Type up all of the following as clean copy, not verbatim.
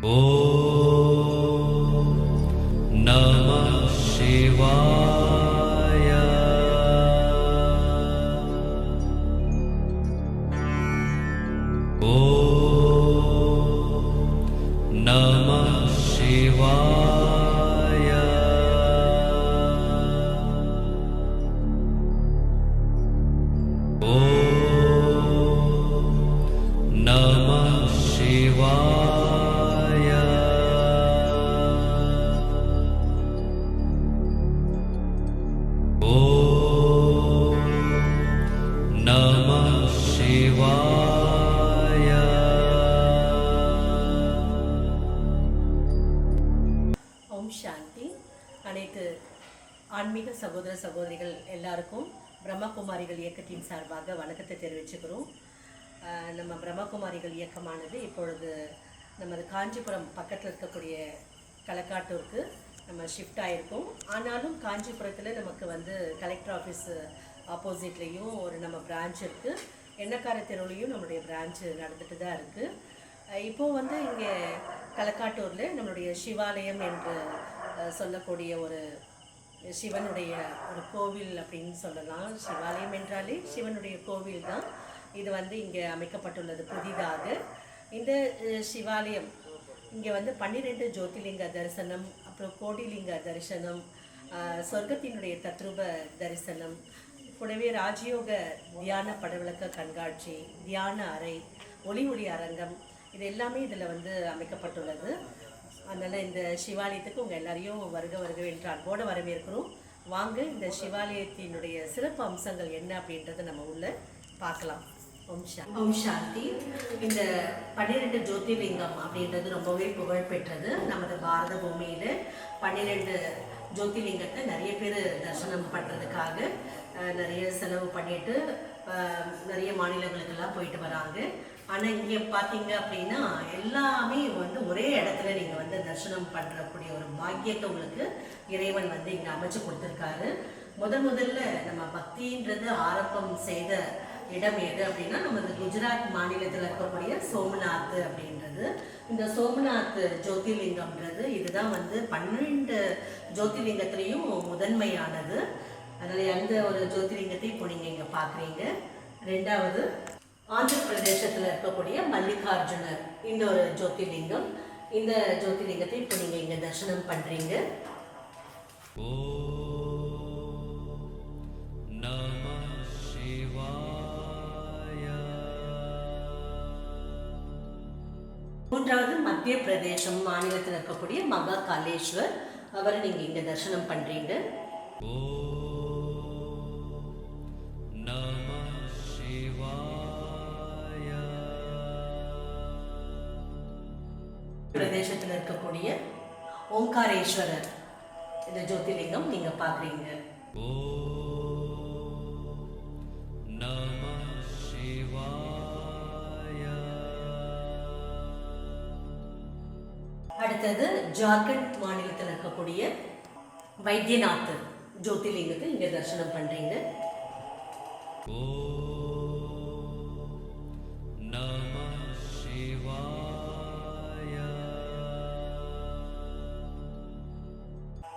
ஓம் நம சிவாய. ஓம் நம சிவாய. ஓம் நம சிவாய. ஓம் நம சிவாய. ஓம் சாந்தி. அனைத்து ஆன்மீக சகோதர சகோதரிகள் எல்லாருக்கும் பிரம்மகுமாரிகள் இயக்கத்தின் சார்பாக வணக்கத்தை தெரிவிச்சுக்கிறோம். நம்ம பிரம்மகுமாரிகள் இயக்கமானது இப்பொழுது நமது காஞ்சிபுரம் பக்கத்தில் இருக்கக்கூடிய களக்காட்டூருக்கு நம்ம ஷிஃப்ட் ஆகிருக்கோம். ஆனாலும் காஞ்சிபுரத்தில் நமக்கு கலெக்டர் ஆஃபீஸ் ஆப்போசிட்லேயும் ஒரு நம்ம பிரான்ச் இருக்குது. எண்ணக்கார தெருவுலையும் நம்மளுடைய பிரான்ச்சு நடந்துட்டு தான் இருக்குது. இப்போது இங்கே களக்காட்டூரில் நம்மளுடைய சிவாலயம் என்று சொல்லக்கூடிய ஒரு சிவனுடைய ஒரு கோவில் அப்படின்னு சொல்லலாம். சிவாலயம் என்றாலே சிவனுடைய கோவில் தான். இது இங்கே அமைக்கப்பட்டுள்ளது புதிதாக. இந்த சிவாலயம் இங்கே 12 ஜோதிலிங்க தரிசனம், அப்புறம் கோடிலிங்க தரிசனம், சொர்க்கத்தினுடைய தத்ரூப தரிசனம், கூடவே ராஜயோக தியான படவிளக்க கண்காட்சி, தியான அறை, ஒளி அரங்கம், இது எல்லாமே இதில் அமைக்கப்பட்டுள்ளது. அதனால் இந்த சிவாலயத்துக்கு உங்கள் எல்லாரையும் வருக என்று அன்போடு வரவேற்கிறோம். வாங்க இந்த சிவாலயத்தினுடைய சிறப்பு அம்சங்கள் என்ன அப்படின்றத நம்ம உள்ள பார்க்கலாம். ஓம் சாந்தி. இந்த 12 ஜோதிர்லிங்கம் அப்படின்றது ரொம்பவே புகழ் பெற்றது. நமது பாரத பூமியில் 12 ஜோதிர்லிங்கத்தை நிறைய பேர் தரிசனம் பண்ணுறதுக்காக நிறைய செலவு பண்ணிட்டு நிறைய மாநிலங்களுக்கெல்லாம் போயிட்டு வராங்க. ஆனால் இங்கே பார்த்தீங்க அப்படின்னா எல்லாமே ஒரே இடத்துல நீங்கள் தரிசனம் பண்ணுறக்கூடிய ஒரு பாக்கியத்தை உங்களுக்கு இறைவன் இங்கே அமைச்சு கொடுத்துருக்காரு. முதல்ல நம்ம பக்தின்றது ஆரம்பம் செய்த இடம் எது அப்படின்னா நமது குஜராத் மாநிலத்தில் இருக்கக்கூடிய சோம்நாத் அப்படின்றது. இந்த சோம்நாத் ஜோதிர்லிங்கம்ன்றது இதுதான் 12 ஜோதிர்லிங்கத்திலையும் முதன்மையானது. அதனால் எந்த ஒரு ஜோதிர்லிங்கத்தை இப்போ நீங்கள் இங்கே பார்க்குறீங்க. ரெண்டாவது ஆந்திர பிரதேசத்தில் இருக்கக்கூடிய மல்லிகார்ஜுனர் இன்னொரு ஜோதிர்லிங்கம். இந்த ஜோதிர்லிங்கத்தை இப்போ நீங்கள் இங்கே தரிசனம் பண்ணுறீங்க. மூன்றாவது மத்திய பிரதேசம் மாநிலத்தில் இருக்கக்கூடிய மகா காலேஸ்வர், அவரை நீங்கள் இங்கே தரிசனம் பண்ணுறீங்க. பிரதேசத்தில் இருக்கக்கூடிய ஓங்காரேஸ்வரர் இந்த ஜோதிர்லிங்கம் நீங்க பாக்குறீங்க. அடுத்தது ஜார்க்கண்ட் மாநிலத்தில் இருக்கக்கூடிய வைத்தியநாத் ஜோதிர்லிங்கத்தை இங்க தரிசனம் பண்றீங்க.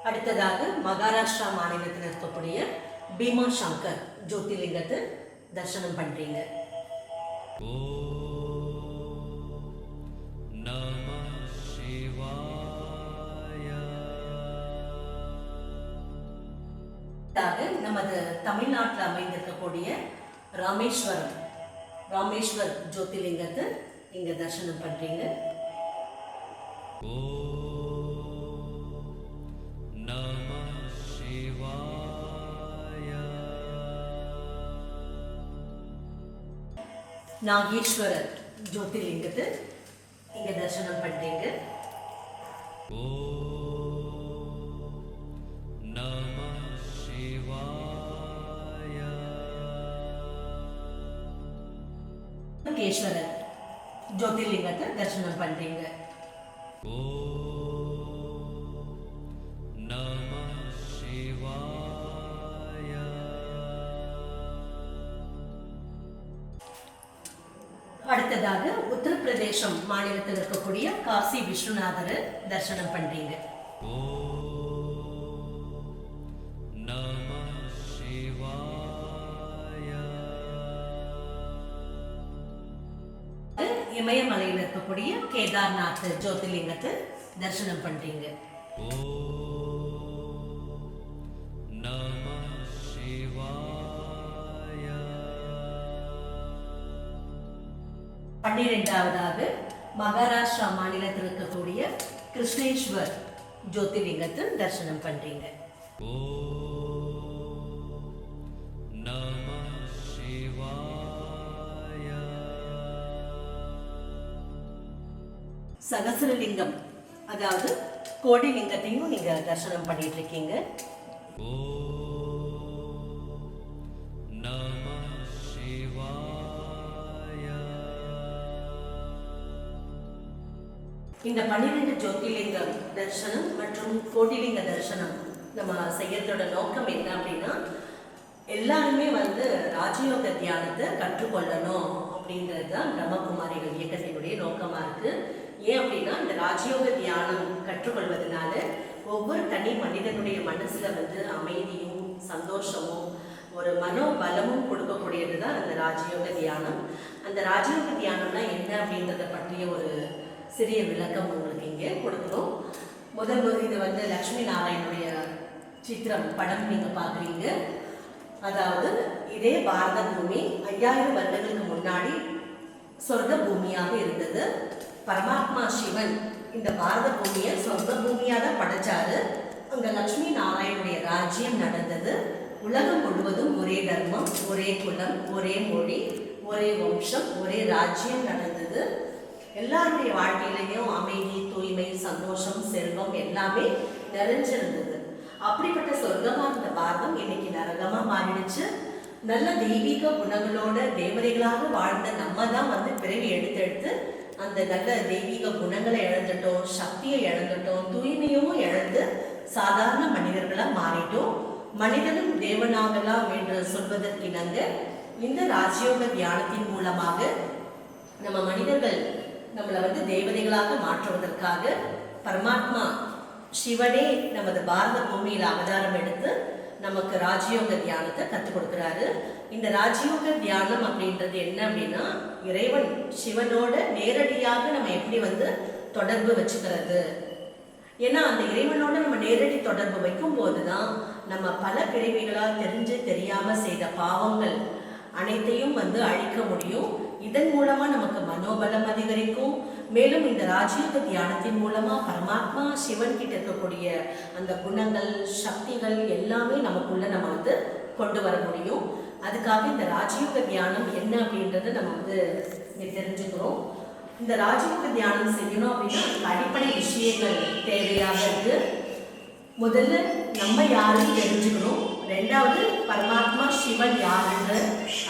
அடுத்ததாக மகாராஷ்டிரா மாநிலத்தில் இருக்கக்கூடிய பீமா சங்கர் ஜோதிர்லிங்கத்தை தரிசனம் பண்றீங்க. நமது தமிழ்நாட்டில் அமைந்திருக்கக்கூடிய ராமேஸ்வர் ஜோதிர்லிங்கத்தை இங்க தரிசனம் பண்றீங்க. நாகேஸ்வரர் ஜோதிர்லிங்கத்தை இங்க தரிசனம் பண்றீங்க. ஈஸ்வரர் ஜோதிர்லிங்கத்தை தரிசனம் பண்றீங்க. அடுத்ததாக உத்தரப்பிரதேசம் மாநிலத்தில் இருக்கக்கூடிய காசி விஸ்வநாதரை தரிசனம் பண்றீங்க. இமயமலையில் இருக்கக்கூடிய கேதார்நாத் ஜோதிர்லிங்கத்தை தரிசனம் பண்றீங்க. 12வது மகாராஷ்டிரா மாநிலத்தில் இருக்கக்கூடிய கிருஷ்ணேஸ்வர் ஜோதிர்லிங்கத்தை தரிசனம் பண்றீங்க. சகசரலிங்கம் அதாவது கோடிலிங்கத்தையும் நீங்க தரிசனம் பண்ணிட்டு இருக்கீங்க. இந்த 12 ஜோதிர்லிங்கம் தரிசனம் மற்றும் கோடிலிங்க தரிசனம் நம்ம செய்யறதோட நோக்கம் என்ன அப்படின்னா, எல்லாருமே ராஜயோக தியானத்தை கற்றுக்கொள்ளணும் அப்படின்றது தான் பிரம்மகுமாரிகள் இயக்கத்தினுடைய நோக்கமா இருக்கு. ஏன் அப்படின்னா, இந்த ராஜயோக தியானம் கற்றுக்கொள்வதனால ஒவ்வொரு தனி மனிதனுடைய மனசுல அமைதியும் சந்தோஷமும் ஒரு மனோபலமும் கொடுக்கக்கூடியது தான் அந்த ராஜயோக தியானம். அந்த ராஜயோக தியானம்னா என்ன அப்படின்றத பற்றிய ஒரு சிறிய விளக்கம் உங்களுக்கு இங்கே கொடுக்கணும். முதல் இது லக்ஷ்மி நாராயணுடைய சித்திரம் படம் நீங்க பாக்குறீங்க. அதாவது இதே பாரத பூமி 5000 வருடங்களுக்கு முன்னாடி சொர்க்க பூமியாக இருந்தது. பரமாத்மா சிவன் இந்த பாரத பூமியை சொர்க்க பூமியாக தான் படைச்சாரு. அங்க லக்ஷ்மி நாராயணுடைய ராஜ்யம் நடந்தது. உலகம் முழுவதும் ஒரே தர்மம், ஒரே குலம், ஒரே மொழி, ஒரே வம்சம், ஒரே ராஜ்யம் நடந்தது. எல்லாருடைய வாழ்க்கையிலையும் அமைதி, தூய்மை, சந்தோஷம், செல்வம் எல்லாமே நிறைஞ்சிருந்தது. அப்படிப்பட்ட சொர்க்கமா இருந்த பாரதம் இன்னைக்கு நரகமா மாறிடுச்சு. நல்ல தெய்வீக குணங்களோட தேவதைகளாக வாழ்ந்த நம்ம தான் பிறவி எடுத்து அந்த நல்ல தெய்வீக குணங்களை இழந்துட்டோம், சக்தியை இழந்துட்டோம், தூய்மையும் இழந்து சாதாரண மனிதர்களா மாறிட்டோம். மனிதனும் தேவனாகலாம் என்று சொல்வதற்கிணங்க இந்த ராஜயோக தியானத்தின் மூலமாக நம்ம மனிதர்கள் நம்மளை தேவதைகளாக மாற்றுவதற்காக பரமாத்மா சிவனே நமது பாரத பூமியில அவதாரம் எடுத்து நமக்கு ராஜயோக தியானத்தை கற்றுக் கொடுக்குறாரு. இந்த ராஜயோக தியானம் அப்படின்றது என்ன அப்படின்னா, இறைவன் சிவனோட நேரடியாக நம்ம எப்படி தொடர்பு வச்சுக்கிறது. ஏன்னா அந்த இறைவனோட நம்ம நேரடி தொடர்பு வைக்கும் போதுதான் நம்ம பல பிறவிகளால் தெரிஞ்சு தெரியாம செய்த பாவங்கள் அனைத்தையும் அழிக்க முடியும். இதன் மூலமா நமக்கு மனோபலம் அதிகரிக்கும். மேலும் இந்த ராஜயோக தியானத்தின் மூலமா பரமாத்மா சிவன் கிட்ட இருக்கக்கூடிய அந்த குணங்கள், சக்திகள் எல்லாமே நமக்குள்ள நம்ம கொண்டு வர முடியும். அதுக்காக இந்த ராஜயோக தியானம் என்ன அப்படின்றத நம்ம தெரிஞ்சுக்கிறோம். இந்த ராஜயோக தியானம் செய்யணும் அப்படின்னா அடிப்படை விஷயங்கள் தேவையாக இருக்கு. முதல்ல நம்ம யாருன்னு தெரிஞ்சுக்கணும். ரெண்டாவது பரமாத்மா சிவன் யாருன்ற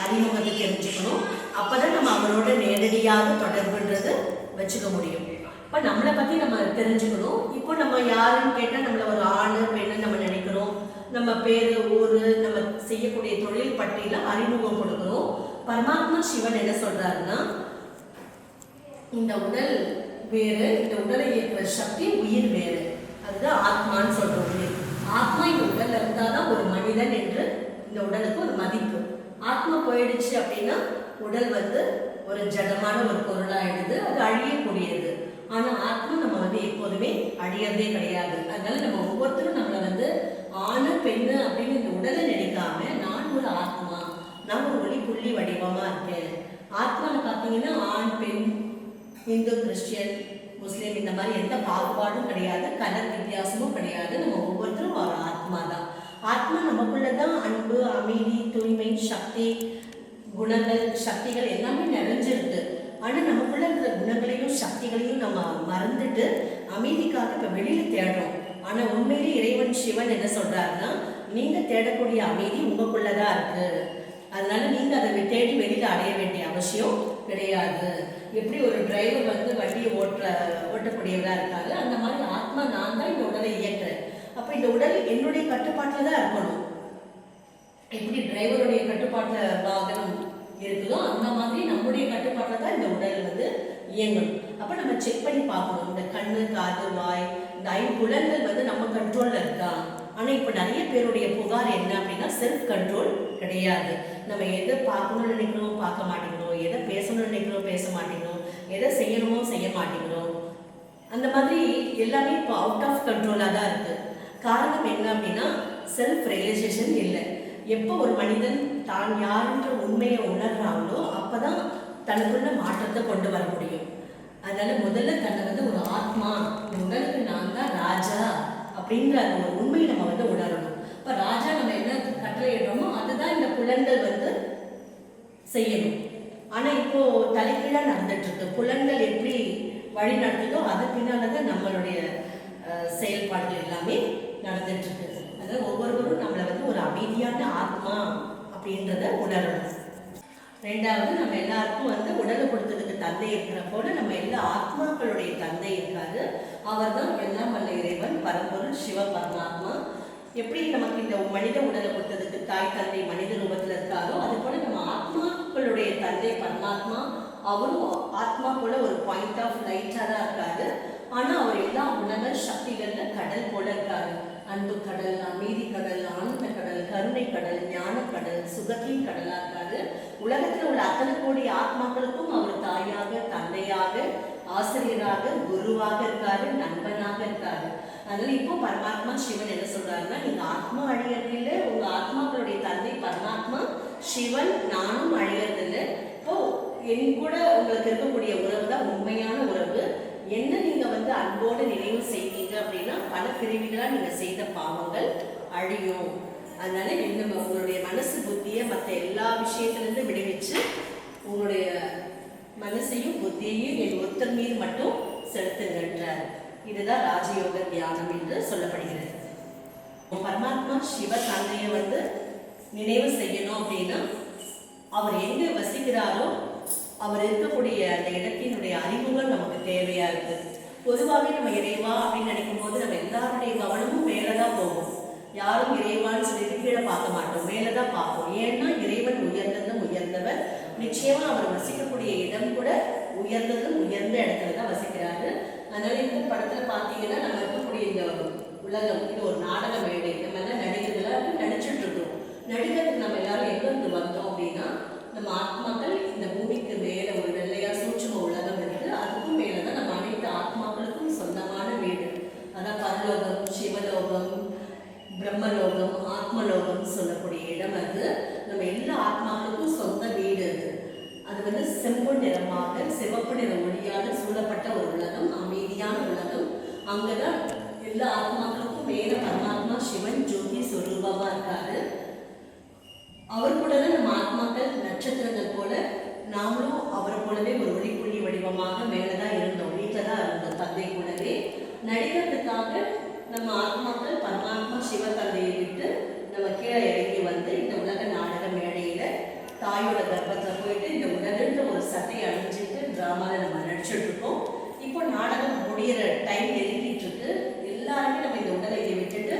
அறிமுகத்தை தெரிஞ்சுக்கணும். அப்பதான் நம்ம அவரோட நேரடியாக தொடர்புன்றது வச்சுக்க முடியும். இப்போ நம்மளை பத்தி நம்ம தெரிஞ்சுக்கணும். இப்போ நம்ம யாருன்னு கேட்டால் நம்மள ஒரு ஆணு பெண்ணு நம்ம நினைக்கிறோம். நம்ம பேரு, ஊரு, நம்ம செய்யக்கூடிய தொழில் பட்டியல அறிமுகம் கொடுக்கணும். பரமாத்மா சிவன் என்ன சொல்றாருன்னா, இந்த உடல் வேறு, இந்த உடலை இயக்குற சக்தி உயிர் வேறு. அதுதான் ஆத்மான்னு சொல்றோம். ஆத்மா இந்த உடல்ல இருந்தாதான் ஒரு மனிதன் என்று இந்த உடலுக்கு ஒரு மதிப்பு. ஆத்மா போயிடுச்சு அப்படின்னா உடல் ஒரு ஜடமான ஒரு பொருளாயிடுது, அது அழியக்கூடியது. ஆனா ஆத்மா நம்ம எப்போதுமே அழியறதே கிடையாது. அதனால நம்ம ஒவ்வொருத்தரும் நம்மளை ஆணு பெண்ணு அப்படின்னு இந்த உடலை நினைக்காம, நான் ஒரு ஆத்மா, நான் ஒரு ஒளி புள்ளி வடிவமா இருக்கேன். ஆத்மாவில் பார்த்தீங்கன்னா ஆண் பெண், இந்து கிறிஸ்டியன் முஸ்லீம் இந்த மாதிரி எந்த பாகுபாடும் கிடையாது, கலர் வித்தியாசமும் கிடையாது. நம்ம ஒவ்வொருத்தரும் ஒரு ஆத்மா தான். ஆத்மா நமக்குள்ளதான் அன்பு, அமைதி, தூய்மை, சக்தி, குணங்கள், சக்திகள் எல்லாமே நிறைஞ்சிருக்கு. ஆனா நமக்குள்ள இருக்கிற குணங்களையும் சக்திகளையும் நம்ம மறந்துட்டு அமைதிக்காக இப்ப வெளியில தேடுறோம். ஆனா உண்மையிலே இறைவன் சிவன் என்ன சொல்றாருன்னா, நீங்க தேடக்கூடிய அமைதி உங்களுக்குள்ளதான் இருக்கு. அதனால நீங்க அதை தேடி வெளியில அடைய வேண்டிய அவசியம் கிடையாது. எப்படி ஒரு டிரைவர் வண்டியை ஓட்டக்கூடியவரா இருக்காரு, அந்த மாதிரி ஆத்மா நான் தான் இந்த உடலை இயக்குறேன். அப்ப இந்த உடல் என்னுடைய கட்டுப்பாட்டுல தான் இருக்கணும். எப்படி டிரைவருடைய கட்டுப்பாட்டுல வாகனம் இருக்குதோ அந்த மாதிரி நம்முடைய கட்டுப்பாட்டுல தான் இந்த உடல் இயங்கணும். அப்போ நம்ம செக் பண்ணி பார்க்கணும், இந்த கண்ணு, காது, வாய், இந்த ஐம்புலன்கள் வந்து நம்ம கண்ட்ரோலில் இருக்கா. ஆனால் இப்போ நிறைய பேருடைய புகார் என்ன அப்படின்னா செல்ஃப் கண்ட்ரோல் கிடையாது. நம்ம எதை பார்க்கணும்னு நினைக்கிறோம் பார்க்க மாட்டேங்கிறோம், எதை பேசணும்னு நினைக்கிறோம் பேச மாட்டேங்கிறோம், எதை செய்யணுமோ செய்ய மாட்டேங்கிறோம். அந்த மாதிரி எல்லாமே இப்போ அவுட் ஆஃப் கண்ட்ரோலாக தான் இருக்குது. காரணம் என்ன அப்படின்னா செல்ஃப் ரியலைசேஷன் இல்லை. எப்போ ஒரு மனிதன் தான் யாருன்ற உண்மையை உணர்றாங்களோ அப்போ தான் தனக்குள்ள மாற்றத்தை கொண்டு வர முடியும். அதனால முதல்ல தன்னை வந்து ஒரு ஆத்மா, உடலுக்கு நான் தான் ராஜா அப்படின்ற அந்த ஒரு உண்மையை நம்ம வந்து உணரணும். இப்போ ராஜா நம்ம என்ன கட்டளையிடுறோமோ அதுதான் இந்த புலன்கள் வந்து செய்யணும். ஆனால் இப்போ தலைகீழாக நடந்துட்டு இருக்கு. புலன்கள் எப்படி வழி நடத்துதோ அது பின்னால தான் நம்மளுடைய செயல்பாடுகள் எல்லாமே நடந்துட்டு இருக்கு. அதாவது ஒவ்வொருவரும் நம்மளை வந்து ஒரு அமைதியான ஆத்மா அப்படின்றத உணரணும். ரெண்டாவது, நம்ம எல்லாருக்கும் வந்து உடலை கொடுத்ததுக்கு தந்தை இருக்கிற போல நம்ம எல்லா ஆத்மாக்களுடைய தந்தை இருக்காரு. அவர் தான் எல்லாம் வல்ல இறைவன், பரம்பொருள், சிவ பரமாத்மா. எப்படி நமக்கு இந்த மனித உடலை கொடுத்ததுக்கு தாய் தந்தை மனித ரூபத்தில் இருக்காரோ அது போல நம்ம ஆத்மாக்களுடைய தந்தை பரமாத்மா அவரும் ஆத்மா போல ஒரு பாயிண்ட் ஆஃப் லைட்டாக தான் இருக்காரு. ஆனால் அவர் எல்லா உலக சக்திகள்ல கடல் போல இருக்காரு. அன்பு கடல், அமைதி கடல், ஆனந்த கடல், கருணை கடல், ஞான கடல், சுகத்தின் கடலாக இருக்காரு. உலகத்தில் உள்ள அத்தனை கோடி ஆத்மாக்களுக்கும் அவர் தாயாக, தந்தையாக, ஆசிரியராக, குருவாக இருக்காரு, நண்பனாக இருக்காரு. அதனால இப்போ பரமாத்மா சிவன் என்ன சொல்றாருன்னா, நீங்க ஆத்மா அழியறதில்லை, உங்க ஆத்மாக்களுடைய தந்தை பரமாத்மா சிவன் நானும் அழியறதில்லை. இப்போ என் கூட உங்களுக்கு இருக்கக்கூடிய உறவு தான் உண்மையான உறவு. என்ன நீங்க வந்து அன்போடு நினைவு செய்வீங்க அப்படின்னா பல பிரிவுகளாக நீங்க செய்த பாவங்கள் அழியும். அதனால என்ன உங்களுடைய மனசு புத்தியை மற்ற எல்லா விஷயத்திலிருந்து விடுவிச்சு உங்களுடைய மனசையும் புத்தியையும் என் ஒருத்தர் மீது மட்டும் செலுத்துங்கன்றார். இதுதான் ராஜயோக தியானம் என்று சொல்லப்படுகிறது. பரமாத்மா சிவ தந்தையை வந்து நினைவு செய்யணும் அப்படின்னா அவர் எங்க வசிக்கிறாரோ அவர் இருக்கக்கூடிய அந்த இடத்தினுடைய அறிவுகள் நமக்கு தேவையா இருக்கு. பொதுவாகவே நம்ம இறைவா அப்படின்னு நினைக்கும் போது நம்ம எல்லாருடைய கவனமும் மேலதான் போகும். யாரும் இறைவான்னு சொல்லிட்டு கீழே பார்க்க மாட்டோம், மேலதான் பார்ப்போம். ஏன்னா இறைவன் உயர்ந்ததும் உயர்ந்தவர். நிச்சயமா அவர் வசிக்கக்கூடிய இடம் கூட உயர்ந்ததும் உயர்ந்த இடத்துல தான் வசிக்கிறாரு. அதனால இந்த படத்துல பாத்தீங்கன்னா நம்ம இருக்கக்கூடிய இந்த உலகம் இது ஒரு நாடக மேடை. நம்ம எல்லாம் நடிகர்களாக நடிச்சுட்டு இருக்கோம். நடிகருக்கு நம்ம எல்லாரும் எங்க இருந்து வந்தோம் அப்படின்னா நம்ம ஆத்மாக்கள் இந்த பூமிக்கு மேல ஒரு வெள்ளையா சூட்சும உலகம் இருக்கு. அதுக்கும் மேலதான் நம்ம அனைத்து ஆத்மாக்களுக்கும் சொந்தமான வீடு. அதான் பரலோகம், சிவலோகம், பிரம்மலோகம், ஆத்மலோகம் சொல்லக்கூடிய இடம். அது நம்ம எல்லா ஆத்மாக்களுக்கும் சொந்த வீடு. அது வந்து செம்பு நிறமாக சிவப்பு நிற ஒளியாக சூழப்பட்ட ஒரு உலகம், அமைதியான உலகம். அங்கதான் எல்லா ஆத்மாக்களுக்கும் மேல பரமாத்மா சிவன் ஜோதி சொரூபமா இருக்காரு. அவர் கூட தான் நம்ம ஆத்மாக்கள் நட்சத்திரங்கள் போல நாமளும் அவரை போலவே ஒரு ஒளிப்புள்ளி வடிவமாக மேலதான் இருந்தோம், வீட்டில் தான் இருந்தோம் தந்தை கூடவே. நடிக்கிறதுக்காக நம்ம ஆத்மாக்கள் பரமாத்மா சிவ தந்தையை விட்டு நம்ம கீழே இறங்கி வந்து இந்த உலக நாடக மேடையில தாயோட கர்ப்பத்துல போயிட்டு இந்த உடலுன்ற ஒரு சட்டையை அணிஞ்சிட்டு டிராமாவில் நம்ம நடிச்சுட்டு இருக்கோம். இப்போ நாடகம் முடிகிற டைம் நெருங்கிட்டு இருக்கு. எல்லாருமே நம்ம இந்த உடலை விட்டுட்டு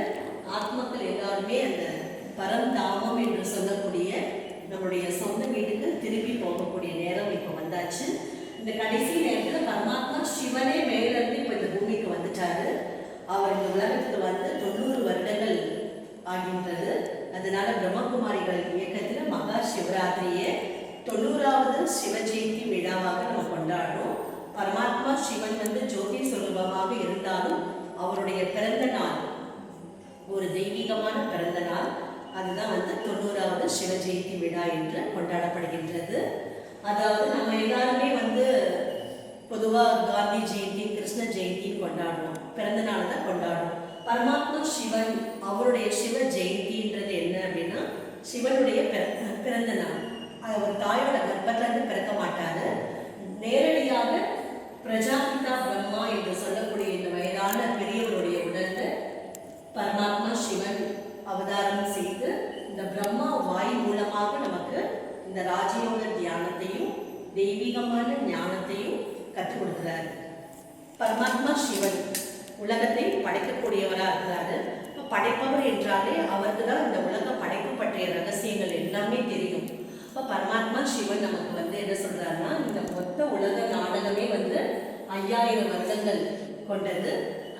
ஆத்மாக்கள் எல்லாருமே அந்த பரந்தாமம் என்று சொல்லக்கூடிய நம்மளுடைய சொந்த வீட்டுக்கு திரும்பி போகக்கூடிய நேரம் இப்போ வந்தாச்சு. இந்த கடைசி நேரத்தில் பரமாத்மா சிவனே மேலிருந்து இப்போ இந்த பூமிக்கு வந்துட்டாரு. அவர் இந்த உலகத்துக்கு வந்து 90 வருடங்கள் ஆகின்றது. அதனால பிரம்மகுமாரிகள் இயக்கத்தில் மகா சிவராத்திரியை 90வது சிவ ஜெயந்தி விழாவாக நம்ம கொண்டாடுறோம். பரமாத்மா சிவன் வந்து ஜோதி சொரூபமாக இருந்தாலும் அவருடைய பிறந்த நாள் ஒரு தெய்வீகமான பிறந்த நாள். அதுதான் வந்து 90வது சிவ ஜெயந்தி விழா என்று கொண்டாடப்படுகின்றது. அதாவது நம்ம எல்லாருமே வந்து பொதுவாக காந்தி ஜெயந்தி, கிருஷ்ண ஜெயந்தி கொண்டாடுறோம், பிறந்த நாள் தான் கொண்டாடுறோம். பரமாத்மா சிவன் அவருடைய சிவ ஜெயந்தின்றது என்ன அப்படின்னா சிவனுடைய பிறந்த நாள். அவர் தாயோட கர்ப்பத்திலிருந்து பிறக்க மாட்டாரு. நேரடியாக பிரஜாபிதா பிரம்மா என்று சொல்லக்கூடிய இந்த வயதான பெரியவருடைய உடல்ல பரமாத்மா சிவன் அவதாரம் செய்து இந்த பிரம்மா வாய் மூலமாக நமக்கு இந்த ராஜயோக தியானத்தையும் தெய்வீகமான ஞானத்தையும் கற்றுக் கொடுக்கிறார். பரமாத்மா சிவன் உலகத்தை படைக்கக்கூடியவராக இருக்கிறாரு. படைப்பவர் என்றாலே அவருக்கு தான் இந்த உலக படைப்பு பற்றிய ரகசியங்கள் எல்லாமே தெரியும். அப்போ பரமாத்மா சிவன் நமக்கு வந்து என்ன சொல்றாருன்னா, இந்த மொத்த உலக நாடகமே வந்து 5000 வருடங்கள் கொண்டது.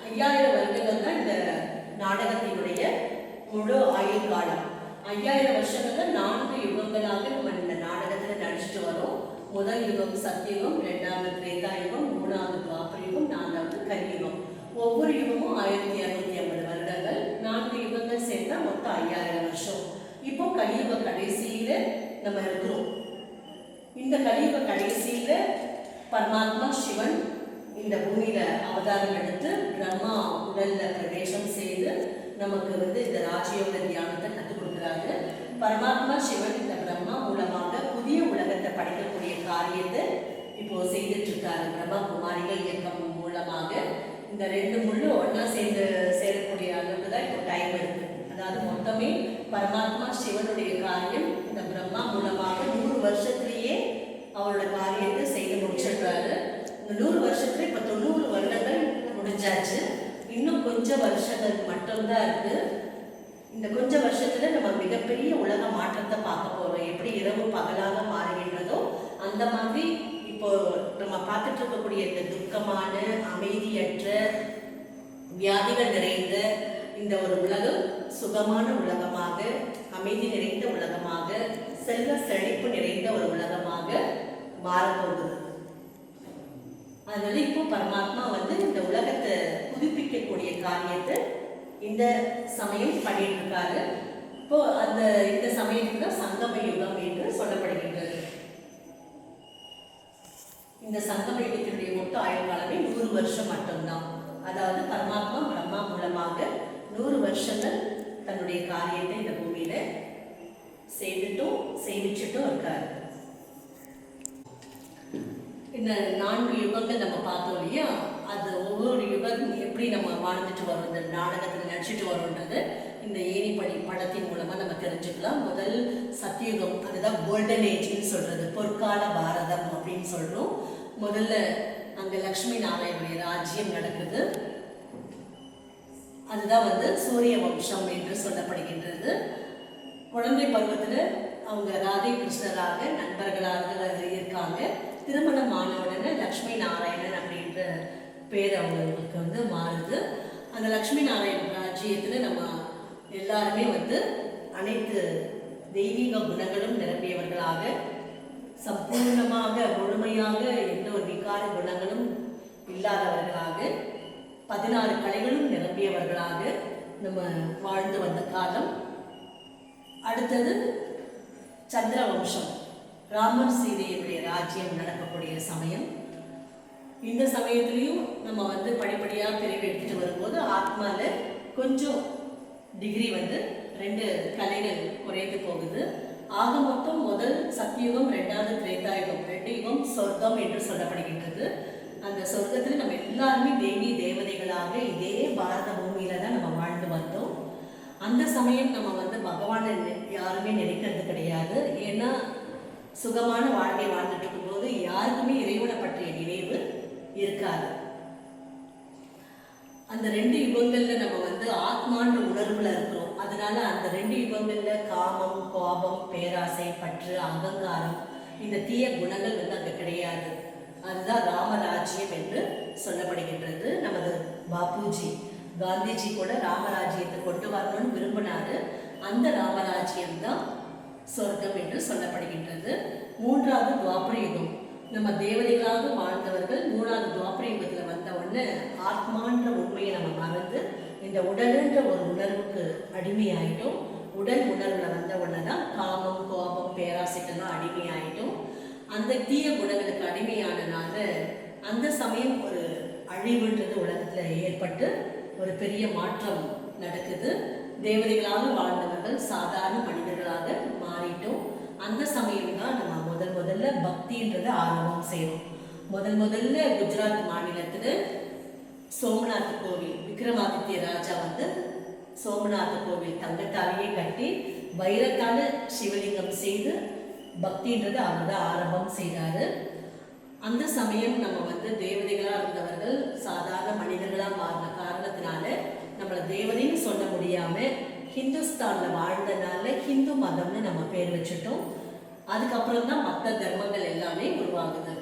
5000 வருடங்கள் தான் இந்த நாடகத்தினுடைய முழு ஆயுள் காலம். 5000 வருஷங்கள்ல 4 யுகங்களாக நம்ம இந்த நாடகத்துல நடிச்சுட்டு வரோம். முதல் யுகம் சத்தியுகம், 2வது திரேதா யுகம், 3வது துவாபர யுகம், 4வது கலியுகம். ஒவ்வொரு யுகமும் 1250 வருடங்கள். 4 யுகங்கள் சேர்ந்தா மொத்தம் 5000 வருஷம். இப்போ கலியுக கடைசியில நம்ம இருக்கிறோம். இந்த கலியுக கடைசியில பரமாத்மா சிவன் இந்த பூமியில அவதாரம் எடுத்து பிரம்மா உடல்ல பிரவேசம் செய்து நமக்கு வந்து இந்த ராஜயோக தியானத்தை கற்றுக் கொடுக்குறாரு. பரமாத்மா சிவன் இந்த பிரம்மா மூலமாக புதிய உலகத்தை படைக்கக்கூடிய காரியத்தை இப்போ செய்துட்டு இருக்காரு. பிரம்மா குமாரிகள் இயக்கம் மூலமாக இந்த 2 முள்ளு ஒன்னா சேரக்கூடிய அளவுக்கு தான் இப்போ டைம் இருக்கு. அதாவது மொத்தமே பரமாத்மா சிவனுடைய காரியம் இந்த பிரம்மா மூலமாக 100 வருஷத்திலேயே அவரோட காரியத்தை செய்து முடிச்சிடுறாரு. இந்த 100 வருஷத்துல இப்ப 90 வருடங்கள் முடிஞ்சாச்சு. இன்னும் கொஞ்சம் வருஷங்கள் மட்டும்தான் இருக்கு. இந்த கொஞ்ச வருஷத்துல நம்ம மிகப்பெரிய உலக மாற்றத்தை பார்க்க போறோம். எப்படி இரவு பகலாக மாறுகின்றதோ அந்த மாதிரி இப்போ நம்ம பார்த்துட்டு இருக்கக்கூடிய இந்த துக்கமான, அமைதியற்ற, வியாதிகள் நிறைந்த இந்த ஒரு உலகம் சுகமான உலகமாக, அமைதி நிறைந்த உலகமாக, செல்வ செழிப்பு நிறைந்த ஒரு உலகமாக மாறப்போகுது. அதனால இப்போ பரமாத்மா வந்து இந்த உலகத்தை புதுப்பிக்கக்கூடிய காரியத்தை இந்த சமயம் பண்ணிட்டு இருக்காரு. இப்போ இந்த சமயத்துக்கு தான் சங்கம யுகம் என்று சொல்லப்படுகின்றது. இந்த சங்கம யுகத்தினுடைய மொத்த ஆயுள் காலமே 100 வருஷம் மட்டும்தான். அதாவது பரமாத்மா பிரம்மா மூலமாக 100 வருஷங்கள் தன்னுடைய காரியத்தை இந்த பூமியில செய்துச்சுட்டும் இருக்காரு. இந்த 4 யுகங்கள் நம்ம பார்த்தோம் இல்லையா, அது ஒவ்வொரு யுகம் எப்படி நம்ம வாழ்ந்துட்டு வரோம், இந்த நாடகத்தில் நடிச்சுட்டு வரோன்றது இந்த ஏணிப்படி படத்தின் மூலமா நம்ம தெரிஞ்சுக்கலாம். முதல் சத்தியுகம், அதுதான் கோல்டன் ஏஜ்னு சொல்றது, பொற்கால பாரதம் அப்படின்னு சொல்றோம். முதல்ல அங்க லக்ஷ்மி நாராயணுடைய ராஜ்யம் நடக்குது. அதுதான் வந்து சூரிய வம்சம் என்று சொல்லப்படுகின்றது. குழந்தை பருவத்துல அவங்க ராதை கிருஷ்ணராக நண்பர்களாக இருக்காங்க. திருமணம் ஆன உடனே லக்ஷ்மி நாராயணன் அப்படின்ற பேர் அவங்களுக்கு வந்து மாறுது. அந்த லக்ஷ்மி நாராயணன் ராஜ்யத்துல நம்ம எல்லாருமே வந்து அனைத்து தெய்வீக குணங்களும் நிரம்பியவர்களாக, சம்பூர்ணமாக முழுமையாக எந்த ஒரு விகார குணங்களும் இல்லாதவர்களாக, 16 கலைகளும் நிரம்பியவர்களாக நம்ம வாழ்ந்து வந்த காலம். அடுத்தது சந்திர வம்சம், ராமர் சீதையுடைய ராஜ்யம் நடக்கக்கூடிய சமயம். இந்த சமயத்திலையும் நம்ம வந்து படிப்படியாக பிரிவு எடுத்துட்டு வரும்போது ஆத்மால கொஞ்சம் டிகிரி வந்து 2 கலைகள் குறைந்து போகுது. ஆக மொத்தம் முதல் சத்தியுகம், 2வது திரேதாயுகம், 2 யுகம் சொர்க்கம் என்று சொல்லப்படுகின்றது. அந்த சொர்க்கத்தில் நம்ம எல்லாருமே தேவி தேவதைகளாக இதே பாரத பூமியில தான் நம்ம வாழ்ந்து வந்தோம். அந்த சமயம் நம்ம வந்து பகவானை யாருமே நினைக்கிறது கிடையாது. ஏன்னா சுகமான வாழ்க்கை வாழ்ந்துட்டு இருக்கும்போது யாருக்குமே இறைவனை பற்றிய நினைவு இருக்காது. அந்த 2 யுகங்கள்ல நம்ம வந்து ஆத்மான்ற உணர்வுல இருக்கிறோம். அதனால அந்த 2 யுகங்கள்ல காமம், கோபம், பேராசை, பற்று, அகங்காரம், இந்த தீய குணங்கள் வந்து அங்க கிடையாது. அதுதான் ராமராஜ்யம் என்று சொல்லப்படுகின்றது. நமது பாபுஜி காந்திஜி கூட ராமராஜ்யத்தை கொண்டு வரணும்னு விரும்பினாரு. அந்த ராமராஜ்யம் தான் சொர்க்கம் என்று சொல்லப்படுகின்றது. 3வது துவாபர யுகம், நம்ம தேவதைகளாக வாழ்ந்தவர்கள் 3வது துவாபர யுகத்தில் வந்த உடனே ஆத்மான்ற உண்மையை நம்ம மறந்து இந்த உடலுன்ற ஒரு உணர்வுக்கு அடிமையாயிட்டோம். உடல் உணர்வுல வந்த உடனே தான் காமம், கோபம், பேராசைக்கெல்லாம் அடிமையாயிட்டோம். அந்த தீய குணங்களுக்கு அடிமையானனால அந்த சமயம் ஒரு அழிவுன்றது உலகத்துல ஏற்பட்டு ஒரு பெரிய மாற்றம் நடக்குது. தேவதைகளாக வாழ்ந்தவர்கள் சாதாரண மனிதர்களாக மாறிட்டோம். அந்த சமயம் தான் நம்ம முதல்ல பக்தின்றதை ஆரம்பம் செய்யணும். முதல்ல குஜராத் மாநிலத்துல சோமநாத் கோவில், விக்ரமாதித்ய ராஜா வந்து சோமநாத் கோவில் தங்கத்தாலேயே கட்டி வைரத்தால சிவலிங்கம் செய்து பக்தின்றது அவர் தான் ஆரம்பம் செய்தாரு. அந்த சமயம் நம்ம வந்து தேவதைகளாக இருந்தவர்கள் சாதாரண மனிதர்களாக மாறின காரணத்தினால நம்மளை தேவதைன்னு சொல்ல முடியாம ஹிந்துஸ்தான்ல வாழ்ந்தனால ஹிந்து மதம்னு நம்ம பேர் வச்சுட்டோம். அதுக்கப்புறம் தான் மற்ற தர்மங்கள் எல்லாமே உருவாகுது.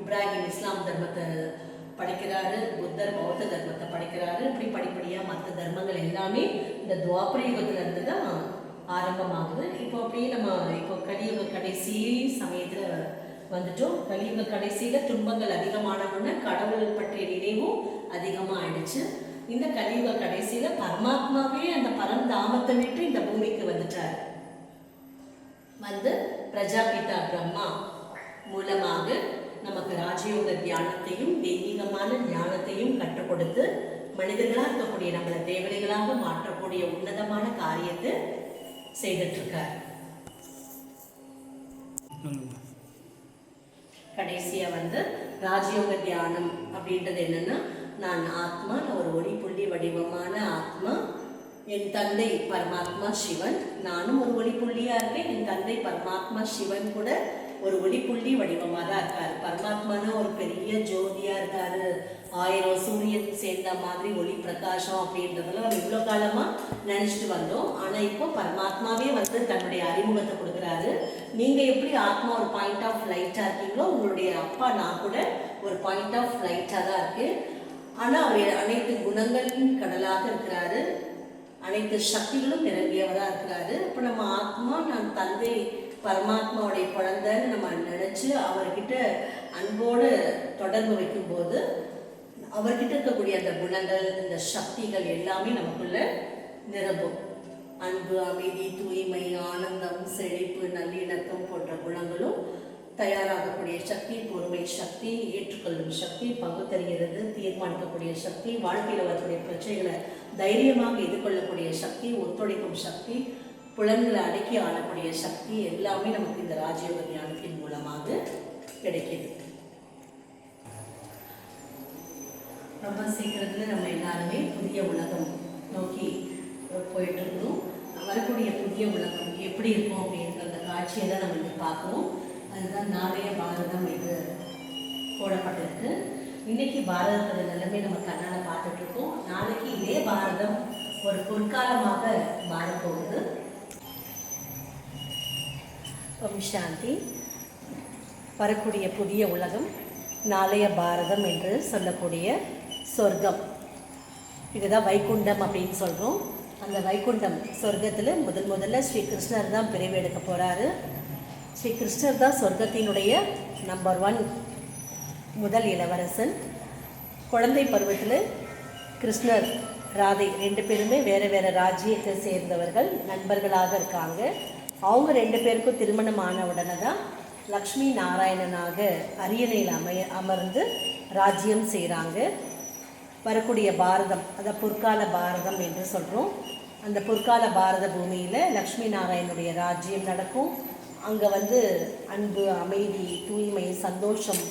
இப்ராஹிம் இஸ்லாம் தர்மத்தை படைக்கிறாரு, புத்தர் பௌத்த தர்மத்தை படைக்கிறாரு. இப்படி படிப்படியாக மற்ற தர்மங்கள் எல்லாமே இந்த துவாபர யுகத்துல இருந்து தான் ஆரம்பமாகுது. இப்போ அப்படியே நம்ம இப்போ கலியுக கடைசி சமயத்தில் வந்துட்டோம். கலியுக கடைசியில் துன்பங்கள் அதிகமானவுடனே கடவுள் பற்றிய நினைவும் அதிகமாக ஆயிடுச்சு. இந்த கலியுக கடைசியில் பரமாத்மாவே அந்த பரந்தாமத்தை விட்டு இந்த பூமிக்கு வந்துட்டார். வந்து பிரஜாபிதா பிரம்மா மூலமாக நமக்கு ராஜயோக தியானத்தையும் தெய்வீகமான ஞானத்தையும் கற்றுக் கொடுத்து மனிதர்களாக இருக்கக்கூடிய நம்மளை தேவதைகளாக மாற்றக்கூடிய உன்னதமான காரியத்தை செய்துட்டு இருக்கார். கடைசியா வந்து ராஜயோக தியானம் அப்படின்றது என்னன்னா, நான் ஆத்மா, நான் ஒரு ஒளி புள்ளி வடிவமான ஆத்மா, என் தந்தை பரமாத்மா சிவன், நானும் ஒரு ஒளி புள்ளியா இருக்கேன், என் தந்தை பரமாத்மா சிவன் கூட ஒரு ஒளி புள்ளி வடிவமாக தான் இருக்காரு. பரமாத்மானா ஒரு பெரிய ஜோதியா இருக்காரு, 1000 சூரியன் சேர்ந்த மாதிரி ஒளி பிரகாசம் அப்படின்றதெல்லாம் நம்ம இவ்வளோ காலமா நினைச்சிட்டு வந்தோம். ஆனா இப்போ பரமாத்மாவே வந்து தன்னுடைய அறிமுகத்தை கொடுக்குறாரு. நீங்க எப்படி ஆத்மா ஒரு பாயிண்ட் ஆஃப் லைட்டா இருக்கீங்களோ, உங்களுடைய அப்பா நான் கூட ஒரு பாயிண்ட் ஆஃப் லைட்டா தான் இருக்கு. ஆனா அவர் அனைத்து குணங்களின் கடலாக இருக்கிறாரு, அனைத்து சக்திகளும் நிரம்பியவராக இருக்கிறாரு. இப்போ நம்ம ஆத்மா நான் தந்தை பரமாத்மாவுடைய குழந்தைன்னு நம்ம நினைச்சு அவர்கிட்ட அன்போடு தொடர்பு வைக்கும்போது அவர்கிட்ட இருக்கக்கூடிய அந்த குணங்கள், இந்த சக்திகள் எல்லாமே நமக்குள்ள நிரம்பும். அன்பு, அமைதி, தூய்மை, ஆனந்தம், செழிப்பு, நல்லிணக்கம் போன்ற குணங்களும் தயாராகக்கூடிய சக்தி, பொறுமை சக்தி, ஏற்றுக்கொள்ளும் சக்தி, பகுத்தறிகிறது, தீர்மானிக்கக்கூடிய சக்தி, வாழ்க்கையில் வரக்கூடிய பிரச்சனைகளை தைரியமாக எதிர்கொள்ளக்கூடிய சக்தி, ஒத்துழைக்கும் சக்தி, புலன்களை அடக்கி ஆளக்கூடிய சக்தி எல்லாமே நமக்கு இந்த ராஜயோக தியானத்தின் மூலமாக கிடைக்கிது. ரொம்ப சீக்கிரத்தில் நம்ம எல்லாருமே புதிய உலகம் நோக்கி போயிட்டு இருக்கணும். வரக்கூடிய புதிய உலகம் எப்படி இருக்கும் அப்படின்ற அந்த காட்சியை தான் நம்ம இங்கே பார்க்கணும். அதுதான் நாளைய பாரதம் என்று போடப்பட்டிருக்கு. இன்னைக்கு பாரதத்தோட நிலைமை நம்ம கண்ணால் பார்த்துட்டு இருக்கோம். நாளைக்கு இதே பாரதம் ஒரு பொற்காலமாக மாறப்போகுது. ஓம் சாந்தி. வரக்கூடிய புதிய உலகம் நாளைய பாரதம் என்று சொல்லக்கூடிய சொர்க்கம், இதுதான் வைகுண்டம் அப்படின்னு சொல்கிறோம். அந்த வைகுண்டம் சொர்க்கத்தில் முதல்ல ஸ்ரீ கிருஷ்ணர் தான் பிறவி எடுக்க போகிறாரு. ஸ்ரீ கிருஷ்ணர் தான் சொர்க்கத்தினுடைய நம்பர் 1 முதல் இளவரசன். குழந்தை பருவத்தில் கிருஷ்ணர் ராதை 2 பேருமே வேறு வேறு ராஜ்யத்தை சேர்ந்தவர்கள், நண்பர்களாக இருக்காங்க. அவங்க 2 பேருக்கும் திருமணம் ஆன உடனே தான் லக்ஷ்மி நாராயணனாக அரியணையில் அமர்ந்து ராஜ்யம் செய்கிறாங்க. வரக்கூடிய பாரதம், அதை பொற்கால பாரதம் என்று சொல்கிறோம். அந்த பொற்கால பாரத பூமியில் லக்ஷ்மி நாராயணனுடைய ராஜ்யம் நடக்கும். அங்கே வந்து அன்பு, அமைதி, தூய்மை, சந்தோஷம்,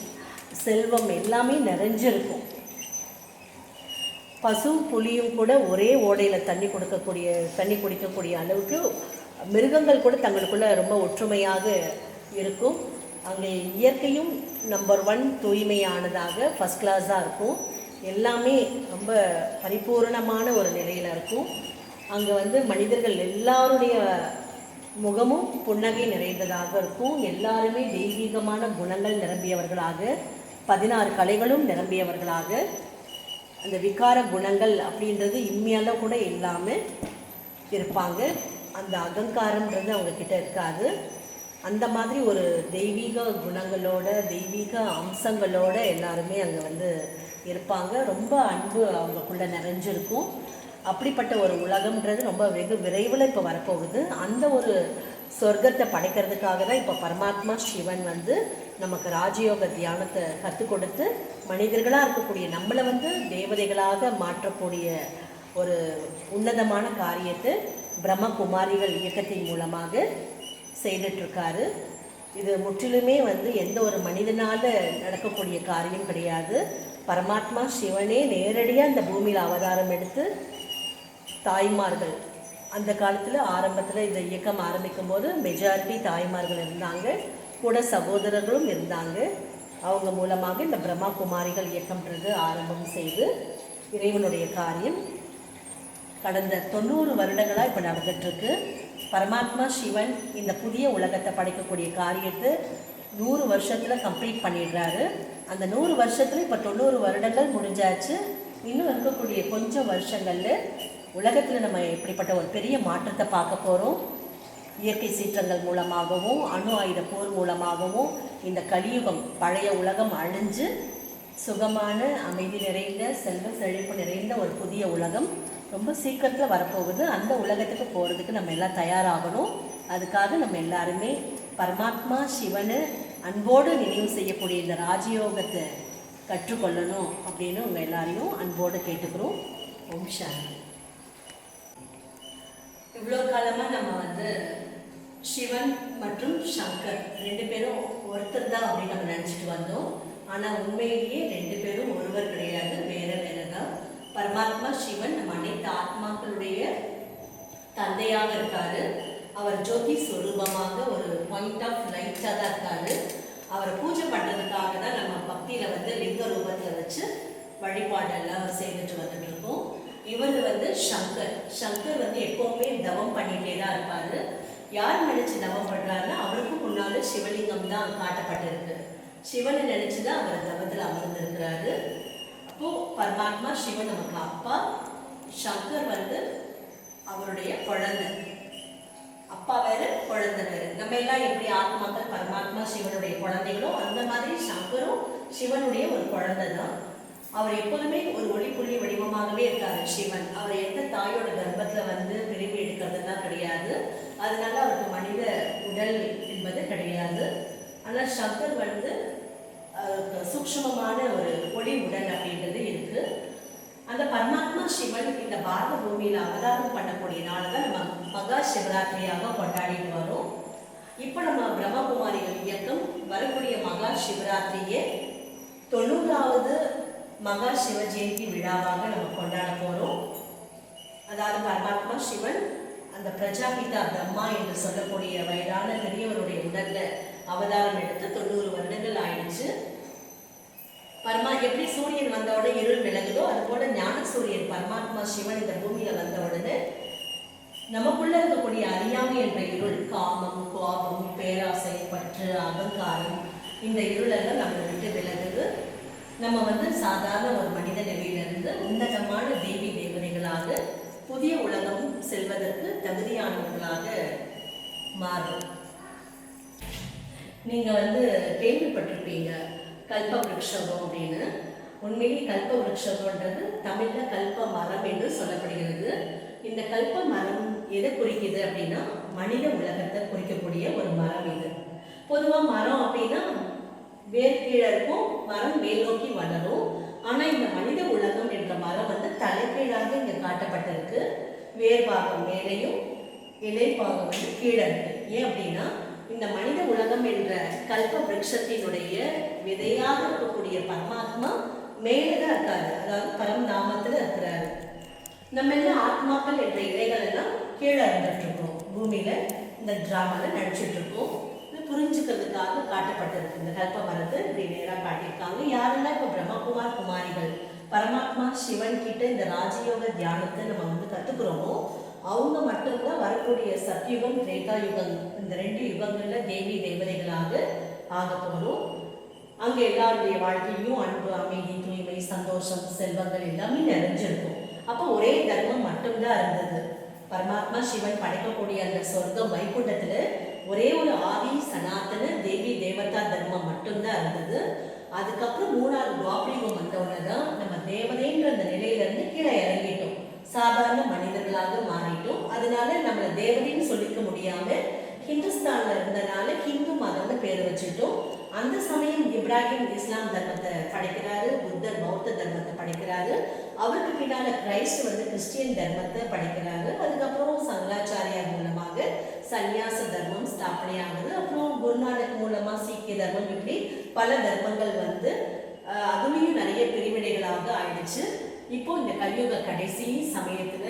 செல்வம் எல்லாமே நிறைஞ்சிருக்கும். பசு புலியும் கூட ஒரே ஓடையில் தண்ணி குடிக்கக்கூடிய அளவுக்கு மிருகங்கள் கூட தங்களுக்குள்ள ரொம்ப ஒற்றுமையாக இருக்கும். அங்கே இயற்கையும் நம்பர் 1 தூய்மையானதாக ஃபஸ்ட் கிளாஸாக இருக்கும். எல்லாமே ரொம்ப பரிபூர்ணமான ஒரு நிலையில் இருக்கும். அங்கே வந்து மனிதர்கள் எல்லாருடைய முகமும் புன்னகை நிறைந்ததாக இருக்கும். எல்லாருமே தெய்வீகமான குணங்கள் நிரம்பியவர்களாக, 16 கலைகளும் நிரம்பியவர்களாக, அந்த விகார குணங்கள் அப்படின்றது இம்மையால கூட இல்லாமல் இருப்பாங்க. அந்த அகங்காரம்ன்றது அவங்கக்கிட்ட இருக்காது. அந்த மாதிரி ஒரு தெய்வீக குணங்களோட, தெய்வீக அம்சங்களோட எல்லாருமே அங்கே வந்து இருப்பாங்க. ரொம்ப அன்பு அவங்களுக்குள்ள நிறைஞ்சிருக்கும். அப்படிப்பட்ட ஒரு உலகம்ன்றது ரொம்ப வெகு விரைவில் இப்போ வரப்போகுது. அந்த ஒரு சொர்க்கத்தை படைக்கிறதுக்காக தான் இப்போ பரமாத்மா சிவன் வந்து நமக்கு ராஜயோக தியானத்தை கற்றுக் கொடுத்து மனிதர்களாக இருக்கக்கூடிய நம்மளை வந்து தேவதைகளாக மாற்றக்கூடிய ஒரு உன்னதமான காரியத்தை பிரம்மகுமாரிகள் இயக்கத்தின் மூலமாக செய்துட்ருக்காரு. இது முற்றிலுமே வந்து எந்த ஒரு மனிதனால் நடக்கக்கூடிய காரியம் கிடையாது. பரமாத்மா சிவனே நேரடியாக இந்த பூமியில் அவதாரம் எடுத்து தாய்மார்கள், அந்த காலத்தில் ஆரம்பத்தில் இந்த இயக்கம் ஆரம்பிக்கும் போது மெஜாரிட்டி தாய்மார்கள் இருந்தாங்க, கூட சகோதரர்களும் இருந்தாங்க. அவங்க மூலமாக இந்த பிரம்மா குமாரிகள் இயக்கம்ன்றது ஆரம்பம் செய்து இறைவனுடைய காரியம் கடந்த 90 வருடங்களாக இப்போ நடந்துகிட்ருக்கு. பரமாத்மா சிவன் இந்த புதிய உலகத்தை படைக்கக்கூடிய காரியத்தை 100 வருஷத்தில் கம்ப்ளீட் பண்ணிடுறாரு. அந்த 100 வருஷத்தில் இப்போ 90 வருடங்கள் முடிஞ்சாச்சு. இன்னும் இருக்கக்கூடிய கொஞ்சம் வருஷங்களில் உலகத்தில் நம்ம இப்படிப்பட்ட ஒரு பெரிய மாற்றத்தை பார்க்க போகிறோம். இயற்கை சீற்றங்கள் மூலமாகவும் அணு ஆயுத போர் மூலமாகவும் இந்த கலியுகம் பழைய உலகம் அழிஞ்சு சுகமான அமைதி நிறைந்த செல்வ செழிப்பு நிறைந்த ஒரு புதிய உலகம் ரொம்ப சீக்கிரத்தில் வரப்போகுது. அந்த உலகத்துக்கு போகிறதுக்கு நம்ம எல்லாம் தயாராகணும். அதுக்காக நம்ம எல்லாருமே பரமாத்மா சிவனை அன்போடு நினைவு செய்யக்கூடிய இந்த ராஜயோகத்தை கற்றுக்கொள்ளணும் அப்படின்னு உங்கள் எல்லாரையும் அன்போடு கேட்டுக்கிறோம். ஓம் சாந்தி. இவ்வளோ காலமாக நம்ம சிவன் மற்றும் சங்கர் 2 பேரும் ஒருத்தர் தான் அப்படின்னு நம்ம நினச்சிட்டு வந்தோம். ஆனால் உண்மையிலேயே 2 பேரும் ஒருவர் கிடையாது, வேற வேற தான். பரமாத்மா சிவன் நம்ம அனைத்து ஆத்மாக்களுடைய தந்தையாக இருக்காரு. அவர் ஜோதி ஸ்வரூபமாக ஒரு பாயிண்ட் ஆஃப் லைட்டாக தான் இருக்காரு. அவரை பூஜை பண்ணுறதுக்காக தான் நம்ம பக்தியில் லிங்க ரூபத்தில் வச்சு வழிபாடெல்லாம் செய்துட்டு வந்துட்டு இருக்கோம். இவர் சங்கர். சங்கர் எப்போவுமே தவம் பண்ணிகிட்டே தான் இருப்பார். யார் நினச்சி தவம் பண்ணுறாருன்னா அவருக்கு முன்னால் சிவலிங்கம் தான் காட்டப்பட்டிருக்கு. சிவனை நினச்சி தான் அவர் தவத்தில் அமர்ந்திருக்கிறாரு. அப்போது பரமாத்மா சிவன் நமக்கு அப்பா, சங்கர் அவருடைய குழந்தை. அப்பா வேறு குழந்தை வேறு. நம்ம எல்லாம் எப்படி ஆத்மாக்கள் பரமாத்மா சிவனுடைய குழந்தைகளோ அந்த மாதிரி சங்கரும் சிவனுடைய ஒரு குழந்தை தான். அவர் எப்போதுமே ஒரு ஒளிப்புள்ளி வடிவமாகவே இருக்காரு சிவன். அவர் எந்த தாயோட கர்ப்பத்தில் விரும்பி எடுக்கிறதுலாம் கிடையாது. அதனால அவருக்கு மனித உடல் என்பது கிடையாது. ஆனால் சங்கர் சூக்ஷ்மமான ஒரு ஒளி உடல் அப்படின்றது இருக்கு. அந்த பரமாத்மா சிவன் இந்த பாரத பூமியில் அவதாரம் பண்ணக்கூடிய நாள் தான் நம்ம மகா சிவராத்திரியாக கொண்டாடிட்டு வரோம். இப்போ நம்ம பிரம்மகுமாரிகள் இயக்கம் வரக்கூடிய மகா சிவராத்திரியே 90வது மகா சிவ ஜெயந்தி விழாவாக நம்ம கொண்டாட போகிறோம். அதாவது பரமாத்மா சிவன் அந்த பிரஜாபிதா பிரம்மா என்று சொல்லக்கூடிய வயதான பெரியவருடைய உடல்ல அவதாரம் எடுத்து 90 வருடங்கள் ஆயிடுச்சு. எப்படி சூரியன் வந்த உடனே இருள் விலகுதோ அது போல ஞான சூரியன் பரமாத்மா சிவன் இந்த பூமியில வந்த உடனே நமக்குள்ள இருக்கக்கூடிய அறியாமை என்ற இருள், காமம், கோபம், பேராசை, பற்று, அகங்காரம், இந்த இருளெல்லாம் நம்மளை விட்டு விலகுது. நம்ம சாதாரண ஒரு மனித நிலையிலிருந்து உன்னதமான தேவி தேவதைகளாக புதிய உலகம் செல்வதற்கு தகுதியானவர்களாக மாறும். நீங்கள் கேள்விப்பட்டிருப்பீங்க கல்ப விருட்சகம் அப்படின்னு. உண்மையிலே கல்ப விருட்சகம்ன்றது தமிழில் கல்ப மரம் என்று சொல்லப்படுகிறது. இந்த கல்ப மரம் எதை குறிக்குது அப்படின்னா மனித உலகத்தை குறிக்கக்கூடிய ஒரு மரம் இது. பொதுவாக மரம் அப்படின்னா வேர் கீழே இருக்கும், மரம் மேல் நோக்கி வளரும். ஆனால் இந்த மனித உலகம் என்ற மரம் தலைகீழாக இங்கே காட்டப்பட்டிருக்கு. வேர் பாகம் மேலையும் இலை பாகம் கீழே இருக்கு. ஏன் அப்படின்னா இந்த மனித உலகம் என்ற கல்ப விருட்சத்தினுடைய விதையாக இருக்கக்கூடிய பரமாத்மா மேலதான் இருக்காரு, அதாவது பரம் நாமத்துல இருக்கிறாரு. நம்ம எல்லாம் ஆத்மாக்கள் என்ற இலைகள் எல்லாம் கீழே இருந்துட்டு இருக்கோம். பூமியில இந்த டிராமால நடிச்சுட்டு இருக்கோம். புரிஞ்சுக்கிறதுக்காக காட்டப்பட்டிருக்கு. இந்த கல்ப மரத்தை இப்படி நேராக காட்டியிருக்காங்க. யாரெல்லாம் இப்போ பிரம்மகுமார் குமாரிகள் பரமாத்மா சிவன் கிட்ட இந்த ராஜயோக தியானத்தை நம்ம கற்றுக்குறோமோ அவங்க மட்டும்தான் வரக்கூடிய சத்யுகம், திரேதா யுகம், இந்த 2 யுகங்கள்ல தேவி தேவதைகளாக ஆக போகிறோம். அங்கே எல்லாருடைய வாழ்க்கையும் அன்பு, அமைதி, தூய்மை, சந்தோஷம், செல்வங்கள் எல்லாமே நிறைஞ்சிருக்கும். அப்போ ஒரே தர்மம் மட்டும்தான் இருந்தது. பரமாத்மா சிவன் படைக்கக்கூடிய அந்த சொர்க்கம் வைகுண்டத்துல ஒரே ஒரு ஆதி சனாதன தேவி தேவதா தர்மம் மட்டும்தான் இருந்தது. அதுக்கப்புறம் 3வது துவாபரிகம் வந்தவுடனே தான் நம்ம தேவதைன்ற அந்த நிலையிலிருந்து கீழே இறங்கிட்டோம், சாதாரண மனிதர்களாக மாறிட்டோம். அதனால நம்மளை தேவதைன்னு சொல்லிக்க முடியாம ஹிந்துஸ்தான்ல இருந்தனால ஹிந்து மதம்னு பேர் வச்சுட்டோம். அந்த சமயம் இப்ராஹிம் இஸ்லாம் தர்மத்தை படைக்கிறாரு, புத்தர் பௌத்த தர்மத்தை படைக்கிறாரு. அவருக்கு பின்னால கிரைஸ்ட் கிறிஸ்டியன் தர்மத்தை படைக்கிறாரு. அதுக்கப்புறம் சங்கராச்சாரியார் மூலமாக சன்னியாச தர்மம் ஸ்தாபனை ஆகுது. அப்புறம் குருநானக் மூலமா சீக்கிய தர்மம், இப்படி பல தர்மங்கள் அதுலேயும் நிறைய பிரிவினைகளாக ஆயிடுச்சு. இப்போ இந்த கலியுக கடைசி சமயத்துல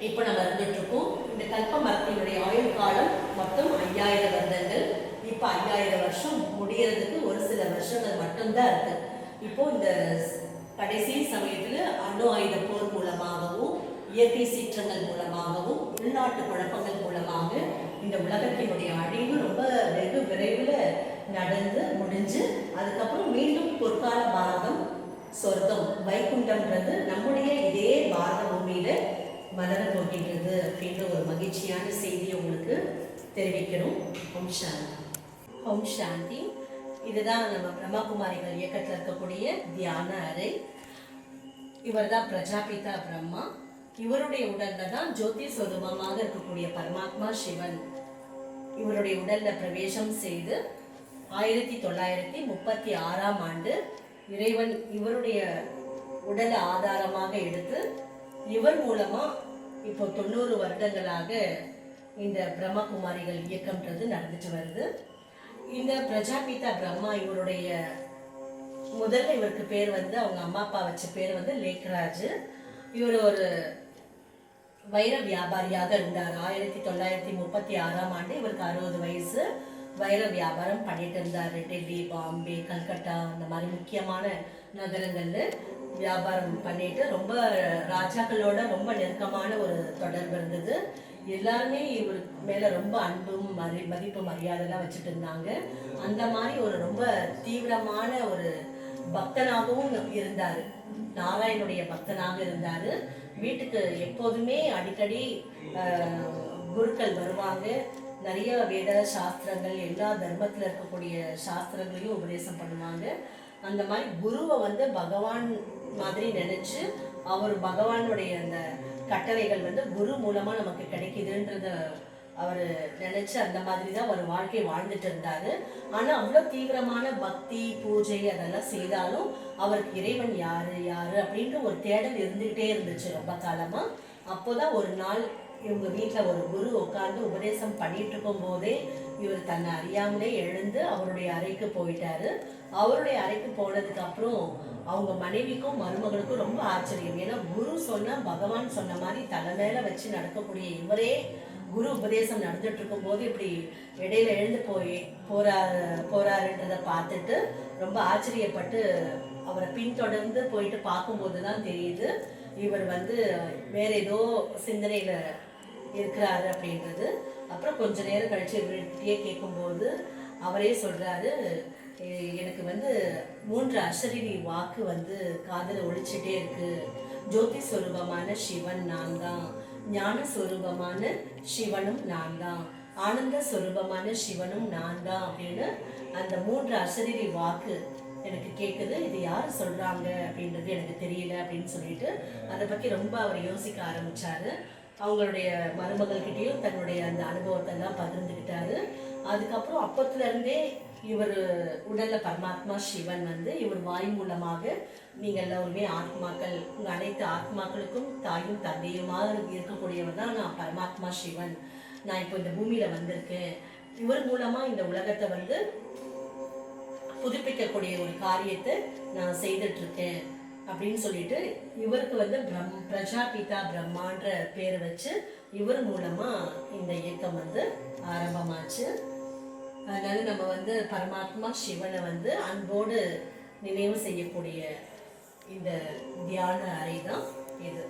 இப்போ நம்ம இருந்துட்டு இருக்கோம். இந்த கல்ப மரத்தினுடைய ஆயுள் காலம் மொத்தம் 5000 வருடங்கள். இப்போ 5000 வருஷம் முடியறதுக்கு ஒரு சில வருஷங்கள் மட்டும்தான் இருக்கு. இப்போ இந்த கடைசி சமயத்துல அணு ஆயுத போர் மூலமாகவும் இயற்கை சீற்றங்கள் மூலமாகவும் உள்நாட்டு குழப்பங்கள் மூலமாக இந்த உலகத்தினுடைய அழிவு ரொம்ப வெகு விரைவில் நடந்து முடிஞ்சு அதுக்கப்புறம் மீண்டும் பொற்கால பாரதம் சொர்க்கம் வைகுண்டம்ன்றது நம்முடைய இதே பாரத பூமியில மலர போகின்றது அப்படின்ற ஒரு மகிழ்ச்சியான செய்தியை உங்களுக்கு தெரிவிக்கிறோம். ஓம் சாந்தி. ஓம் சாந்தி. இதுதான் நம்ம பிரம்மகுமாரிகள் இயக்கத்தில் இருக்கக்கூடிய தியான அறை. இவர் தான் பிரஜாபிதா பிரம்மா. இவருடைய உடல்ல தான் ஜோதி சொரூபமாக இருக்கக்கூடிய பரமாத்மா சிவன் இவருடைய உடல்ல பிரவேசம் செய்து 1936ஆம் ஆண்டு இறைவன் இவருடைய உடலை ஆதாரமாக எடுத்து இவர் மூலமா இப்போ 90 வருடங்களாக இந்த பிரம்மகுமாரிகள் இயக்கம்ன்றது நடந்துட்டு வருது. இந்த பிரஜாபிதா பிரம்மா இவருடைய முதல்ல இவருக்கு பேர் வந்து அவங்க அம்மா அப்பா வச்ச பேர் வந்து லேக்ராஜ். இவர் ஒரு வைர வியாபாரியாக இருந்தார். 1936ஆம் ஆண்டு இவருக்கு 60 வயசு. வைர வியாபாரம் பண்ணிட்டு இருந்தார். டெல்லி, பாம்பே, கல்கட்டா அந்த மாதிரி முக்கியமான நகரங்கள்ல வியாபாரம் பண்ணிட்டு ரொம்ப ராஜாக்களோட ரொம்ப நெருக்கமான ஒரு தொடர்பு இருந்தது. எல்லாருமே இவர் மேல ரொம்ப அன்பும் மதிப்பு மரியாதைலாம் வச்சுட்டு இருந்தாங்க. அந்த மாதிரி ஒரு ரொம்ப தீவிரமான ஒரு பக்தனாகவும் இருந்தாரு. நாராயணுடைய பக்தனாக இருந்தாரு. வீட்டுக்கு எப்போதுமே அடிக்கடி குருக்கள் வருவாங்க. நிறைய வேத சாஸ்திரங்கள் எல்லா தர்மத்தில் இருக்கக்கூடிய சாஸ்திரங்களையும் உபதேசம் பண்ணுவாங்க. அந்த மாதிரி குருவை வந்து பகவான் மாதிரி நினைச்சு அவர் பகவானுடைய அந்த கட்டளைகள் வந்து குரு மூலமா நமக்கு கிடைக்குதுன்றத அவர் நினைச்சு அந்த மாதிரி தான் அவர் வாழ்க்கை வாழ்ந்துட்டு இருந்தாரு. ஆனா அவ்வளவு தீவிரமான பக்தி பூஜை அதெல்லாம் செய்தாலும் அவருக்கு இறைவன் யாரு யாரு அப்படின்ற ஒரு தேடல் இருந்துகிட்டே இருந்துச்சு ரொம்ப காலமா. அப்போதான் ஒரு நாள் இவங்க வீட்டில் ஒரு குரு உட்கார்ந்து உபதேசம் பண்ணிட்டு இருக்கும் போதே இவர் தன்னை அறியாமலே எழுந்து அவருடைய அறைக்கு போயிட்டாரு. அவருடைய அறைக்கு போனதுக்கு அப்புறம் அவங்க மனைவிக்கும் மருமகளுக்கும் ரொம்ப ஆச்சரியம். ஏன்னா குரு சொன்னா பகவான் சொன்ன மாதிரி தலை மேல வச்சு நடக்கக்கூடிய இவரே குரு உபதேசம் நடந்துட்டு இருக்கும் போது இப்படி இடையில எழுந்து போறாருன்றத பார்த்துட்டு ரொம்ப ஆச்சரியப்பட்டு அவரை பின்தொடர்ந்து போயிட்டு பார்க்கும்போது தான் தெரியுது இவர் வந்து வேற ஏதோ சிந்தனையில இருக்கிறாரு அப்படின்றது. அப்புறம் கொஞ்ச நேரம் கழிச்சு இவர்கிட்டயே கேட்கும்போது அவரே சொல்றாரு, எனக்கு வந்து 3 அசரீரி வாக்கு வந்து காதுல ஒழிச்சுட்டே இருக்கு. ஜோதி சொரூபமான சிவன் நான் தான், ஞான சொரூபமான சிவனும் நான் தான், ஆனந்த சொரூபமான சிவனும் நான் தான் அப்படின்னு அந்த 3 அசரீரி வாக்கு எனக்கு கேட்குது. இது யார் சொல்றாங்க அப்படின்றது எனக்கு தெரியல அப்படின்னு சொல்லிட்டு அதை பத்தி ரொம்ப அவர் யோசிக்க ஆரம்பிச்சாரு. அவங்களுடைய மருமகள்கிட்டையும் தன்னுடைய அந்த அனுபவத்தை எல்லாம் பகிர்ந்துக்கிட்டாரு. அதுக்கப்புறம் அப்பத்துல இருந்தே இவர் உடல்ல பரமாத்மா சிவன் வந்து இவர் வாய் மூலமாக நீங்க எல்லாருமே ஆத்மாக்கள், உங்க அனைத்து ஆத்மாக்களுக்கும் தாயும் தந்தையுமாக இருக்கக்கூடியவர் தான் நான் பரமாத்மா சிவன். நான் இப்போ இந்த பூமியில வந்திருக்கேன். இவர் மூலமா இந்த உலகத்தை வந்து புதுப்பிக்கக்கூடிய ஒரு காரியத்தை நான் செய்துட்டு இருக்கேன் அப்படின்னு சொல்லிட்டு இவருக்கு வந்து பிரஜாபிதா பிரம்மான்ற பேரை வச்சு இவர் மூலமா இந்த இயக்கம் வந்து ஆரம்பமாச்சு. அதனால நம்ம வந்து பரமாத்மா சிவனை வந்து அன்போடு நினைவு செய்யக்கூடிய இந்த தியான அறை தான் இது.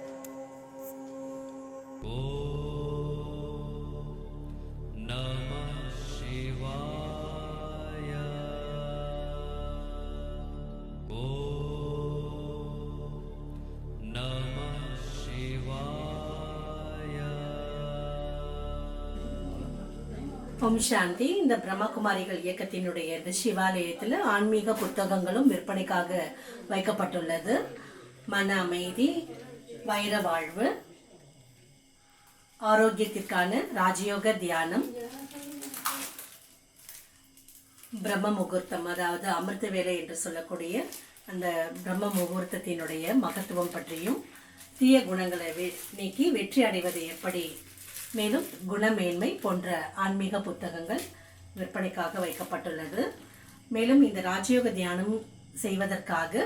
ஓம் சாந்தி. இந்த பிரம்மகுமாரிகள் இயக்கத்தினுடைய இந்த சிவாலயத்தில் ஆன்மீக புத்தகங்களும் விற்பனைக்காக வைக்கப்பட்டுள்ளது. மன அமைதி, வைர வாழ்வு, ஆரோக்கியத்திற்கான ராஜயோக தியானம், பிரம்ம முகூர்த்தம் அதாவது அமிர்த வேலை என்று சொல்லக்கூடிய அந்த பிரம்ம முகூர்த்தத்தினுடைய மகத்துவம் பற்றியும், தீய குணங்களை நீக்கி வெற்றி அடைவது எப்படி, மேலும் குணமேன்மை போன்ற ஆன்மீக புத்தகங்கள் விற்பனைக்காக வைக்கப்பட்டுள்ளது. மேலும் இந்த ராஜயோக தியானம் செய்வதற்காக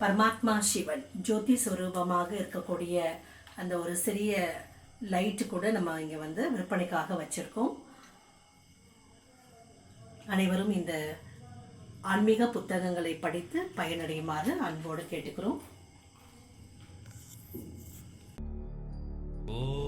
பரமாத்மா சிவன் ஜோதி சுரூபமாக இருக்கக்கூடிய அந்த ஒரு சிறிய லைட்டு கூட நம்ம இங்கே வந்து விற்பனைக்காக வச்சுருக்கோம். அனைவரும் இந்த ஆன்மீக புத்தகங்களை படித்து பயனடையுமாறு அன்போடு கேட்டுக்கிறோம். ஓம்